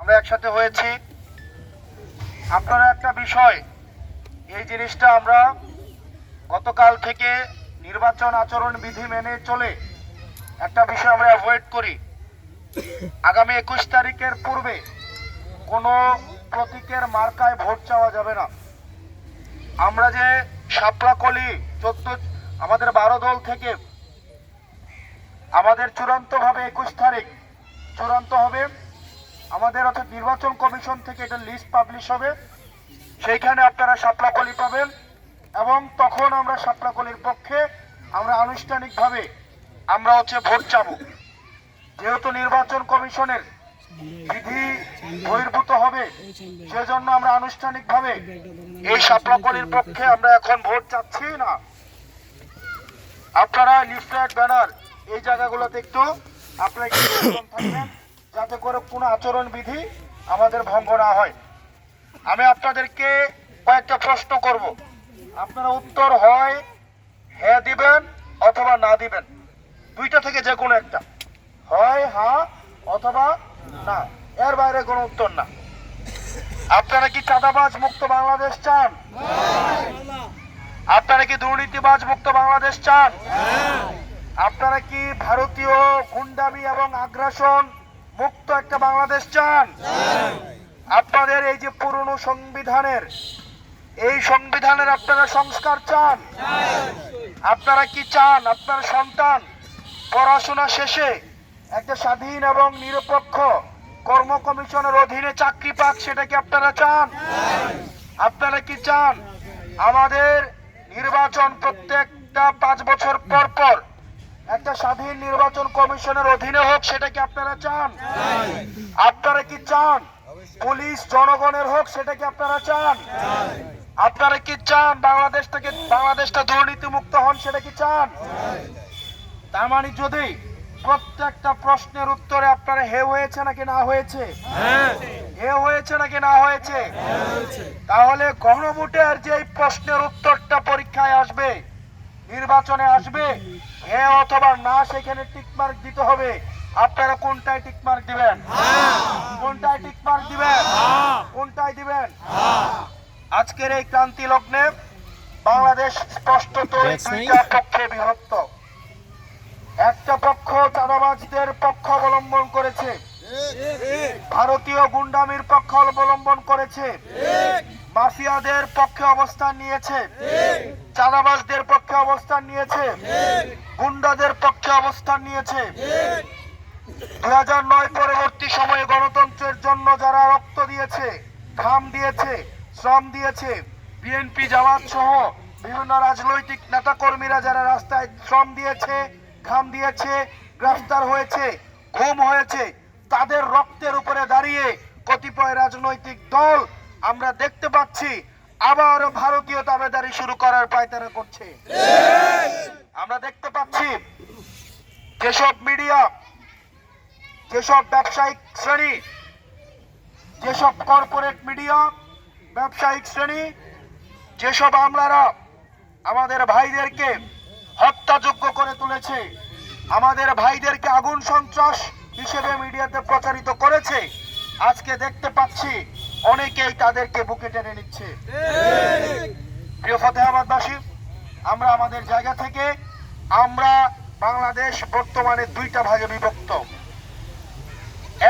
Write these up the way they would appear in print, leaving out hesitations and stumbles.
আমরা একসাথে হয়েছি। আপনারা একটা বিষয়, এই জিনিসটা আমরা গতকাল থেকে নির্বাচন আচরণ বিধি মেনে চলে একটা বিষয় আমরা অ্যাভয়েড করি। আগামী 21 তারিখের পূর্বে কোনো প্রতীকের মার্কায় ভোট চাওয়া যাবে না। আমরা যে শাপলাকলি 14 আমাদের 12 দল থেকে আমাদের চূড়ান্তভাবে 21 তারিখ চূড়ান্ত হবে, আমাদের অর্থাৎ নির্বাচন কমিশন থেকে এটা লিস্ট পাবলিশ হবে, সেইখানে আপনারা শাপলাকলি পাবেন এবং তখন আমরা শাপলাকলির পক্ষে আমরা আনুষ্ঠানিকভাবে আমরা ভোট চাবো। যেহেতু নির্বাচন কমিশনের বিধি বহির্ভূত হবে, সেজন্য আমরা আনুষ্ঠানিকভাবে এই শাপলাকলির পক্ষে আমরা এখন ভোট চাচ্ছি না। আপনারা লিফলেট ব্যানার এই জায়গাগুলোতে একটু আপনারা থাকবেন, যাতে করে কোনো আচরণ বিধি আমাদের ভঙ্গ না হয়। আমি আপনাদেরকে কয়েকটা প্রশ্ন করব, আপনারা উত্তর হয় হ্যাঁ দিবেন অথবা না দিবেন, দুইটা থেকে যে কোনো একটা, হয় হ্যাঁ অথবা না, এর বাইরে কোনো উত্তর না। আপনারা কি চাঁদাবাজ মুক্ত বাংলাদেশ চান? আপনারা কি দুর্নীতিবাজ মুক্ত বাংলাদেশ চান? আপনারা কি ভারতীয় গুন্ডামি এবং আগ্রাসন মুক্ত একটা বাংলাদেশ চান? আপনাদের এই যে পুরনো সংবিধানের, এই সংবিধানের আপনারা সংস্কার চান? আপনারা কি চান আপনার সন্তান পড়াশোনা শেষে একটা স্বাধীন এবং নিরপেক্ষ কর্ম কমিশনের অধীনে চাকরি পাক, সেটা কি আপনারা চান? আপনারা কি চান আমাদের নির্বাচন প্রত্যেকটা 5 বছর পর পর একটা স্বাধীন নির্বাচন কমিশনের অধীনে হোক, সেটা কি আপনারা চান? আপনারা কি চান পুলিশ জনগণের হোক, সেটা কি আপনারা চান? আপনারা কি চান বাংলাদেশটা দুর্নীতি মুক্ত হন, সেটা কি চান? তার মানে যদি প্রত্যেকটা প্রশ্নের উত্তরে আপনারা হে হয়েছে নাকি না হয়েছে, হে হয়েছে নাকি না হয়েছে, তাহলে গণভোটের যে প্রশ্নের উত্তরটা পরীক্ষায় আসবে, নির্বাচনে আসবে, হে অথবা না, সেখানে টিকমার্ক দিতে হবে। আপনারা কোনটায় টিকমার্ক দিবেন? কোনটায় টিকমার্ক দিবেন? কোনটায় দিবেন? আজকের এই ক্রান্তি লগ্নে বাংলাদেশ স্পষ্টত দুইটা পক্ষে বিভক্ত। একটা পক্ষ চাঁদাবাজদের পক্ষ অবলম্বন করেছে, ভারতীয় গুন্ডামির পক্ষ অবলম্বন করেছে, মাফিয়াদের পক্ষে অবস্থান নিয়েছে, চাঁদাবাজদের পক্ষে অবস্থান নিয়েছে, গুন্ডাদের পক্ষে অবস্থান নিয়েছে। 2009 পরবর্তী সময়ে গণতন্ত্রের জন্য যারা রক্ত দিয়েছে, ঘাম দিয়েছে, শ্রম দিয়েছে, বিএনপি জামাত সহ বিভিন্ন রাজনৈতিক নেতাকর্মীরা যারা রাস্তায় শ্রম দিয়েছে, ঘাম দিয়েছে, গ্রেফতার হয়েছে, গুম হয়েছে, তাদের রক্তের উপরে দাঁড়িয়ে কতিপয় রাজনৈতিক দল আমরা দেখতে পাচ্ছি আবার ভারতীয় দাবেদারি শুরু করার পায়তারা করছে। আমরা দেখতে পাচ্ছি যেসব মিডিয়া, যেসব ব্যবসায়িক শ্রেণী, যেসব কর্পোরেট মিডিয়া, ব্যবসায়িক শ্রেণী, যেসব আমলারা আমাদের ভাইদেরকে হত্যাযোগ্য করে তুলেছে, আমাদের ভাইদেরকে আগুন সন্ত্রাস হিসেবে মিডিয়াতে প্রচারিত করেছে, আজকে দেখতে পাচ্ছি অনেকেই তাদেরকে বুকে টেনে নিচ্ছে। প্রিয় ফতেহাবাদবাসী, আমরা আমাদের জায়গা থেকে আমরা বাংলাদেশ বর্তমানে দুইটা ভাগে বিভক্ত।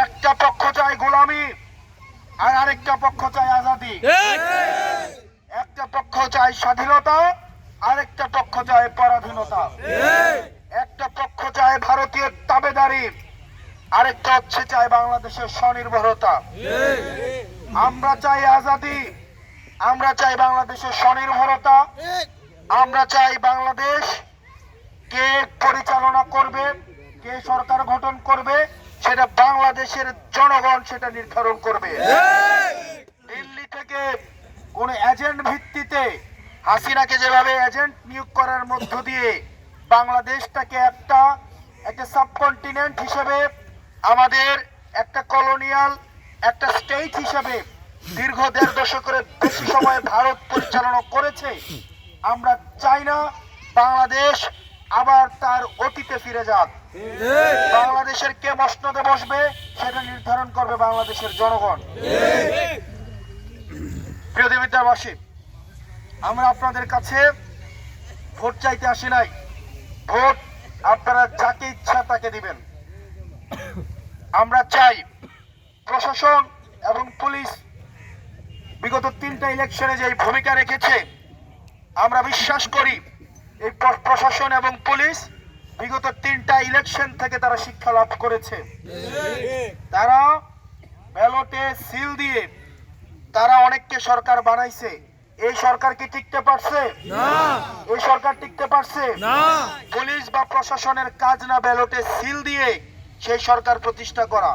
একটা পক্ষ চায় গোলামি আর আরেকটা পক্ষ চায় আজাদি। একটা পক্ষ চায় স্বাধীনতা, আরেকটা পক্ষ চায় পরাধীনতা। একটা পক্ষ চায় ভারতীয় দাবেদারি, আরেকটা চায় বাংলাদেশের স্বনির্ভরতা। আমরা চাই আজাদি, আমরা চাই বাংলাদেশের স্বনির্ভরতা, আমরা চাই বাংলাদেশ কে পরিচালনা করবে, কে সরকার গঠন করবে, সেটা বাংলাদেশের জনগণ সেটা নির্ধারণ করবে। দিল্লি থেকে কোন এজেন্ট ভিত্তিতে হাসিনাকে যেভাবে এজেন্ট নিয়োগ করার মধ্য দিয়ে বাংলাদেশটাকে একটা সাবকন্টিনেন্ট হিসেবে, আমাদের একটা কলোনিয়াল একটা স্টেট হিসেবে দীর্ঘ 1.5 দশকের বেশি সময় ভারত পরিচালনা করেছে। আমরা চাই না বাংলাদেশ আবার তার অতীতে ফিরে যাক। বাংলাদেশের কে মসনদে বসবে সেটা নির্ধারণ করবে বাংলাদেশের জনগণ। প্রিয় দেবিদ্যাবাসী, আমরা আপনাদের কাছে ভোট চাইতে আসি নাই। ভোট আপনারা যাকে ইচ্ছা তাকে দিবেন। আমরা চাই প্রশাসন এবং পুলিশ বিগত 3টা ইলেকশনে যে ভূমিকা রেখেছে, আমরা বিশ্বাস করি এই প্রশাসন এবং পুলিশ বিগত 3টা ইলেকশন থেকে তারা শিক্ষা লাভ করেছে। তারা ব্যালটে সিল দিয়ে তারা অনেককে সরকার বানাইছে। এই সরকার কি টিকতে পারছে? এই সরকার টিকতে পারছে? পুলিশ বা প্রশাসনের কাজ না ব্যালটে সিল দিয়ে সেই সরকার প্রতিষ্ঠা করা।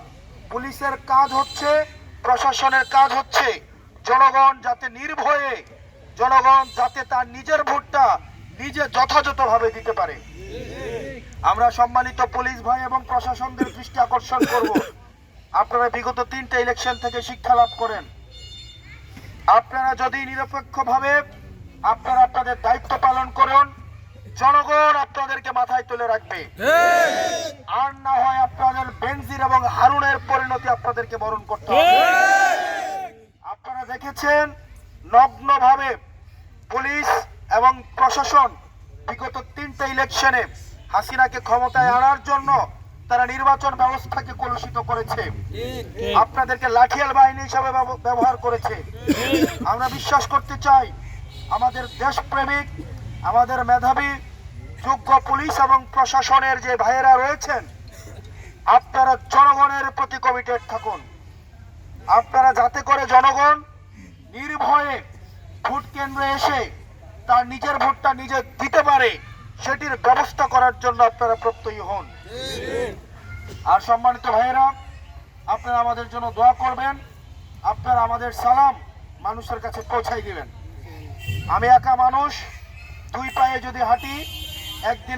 পুলিশের কাজ হচ্ছে, প্রশাসনের কাজ হচ্ছে জনগণ যাতে নির্ভয়ে, জনগণ যাতে তার নিজের ভোটটা নিজে যথাযথভাবে দিতে পারে। আমরা সম্মানিত পুলিশ ভাই এবং প্রশাসনদের দৃষ্টি আকর্ষণ করব, আপনারা বিগত 3টা ইলেকশন থেকে শিক্ষা লাভ করেন। আপনারা যদি নিরপেক্ষভাবে আপনারা আপনাদের দায়িত্ব পালন করুন, জনগণ আপনাদেরকে মাথায় তুলে রাখবে। আর না হয় আপনাদের বেনজির এবং হারুনের পরিণতি আপনাদেরকে বরণ করতে হবে। আপনারা দেখেছেন নগ্নভাবে পুলিশ এবং প্রশাসন বিগত 3টা ইলেকশনে হাসিনাকে ক্ষমতায় আনার জন্য তারা নির্বাচন ব্যবস্থাকে কলুষিত করেছে, আপনাদেরকে লাঠিয়াল বাহিনী হিসাবে ব্যবহার করেছে। আমরা বিশ্বাস করতে চাই আমাদের দেশপ্রেমিক, আমাদের মেধাবী যোগ্য পুলিশ এবং প্রশাসনের যে ভাইয়েরা রয়েছেন, আপনারা জনগণের প্রতি কমিটেড থাকুন। আপনারা যাতে করে জনগণ নির্ভয়ে ভোট কেন্দ্রে এসে তার নিজের ভোটটা নিজে দিতে পারে সেটির ব্যবস্থা করার জন্য আপনারা প্রত্যয়ী হন। আর সম্মানিত ভাইয়েরা, আপনারা আমাদের জন্য দোয়া করবেন। আপনারা আমাদের সালাম মানুষের কাছে পৌঁছাই দিবেন। আমি একা মানুষ, 2 পায়ে যদি হাঁটি, একদিন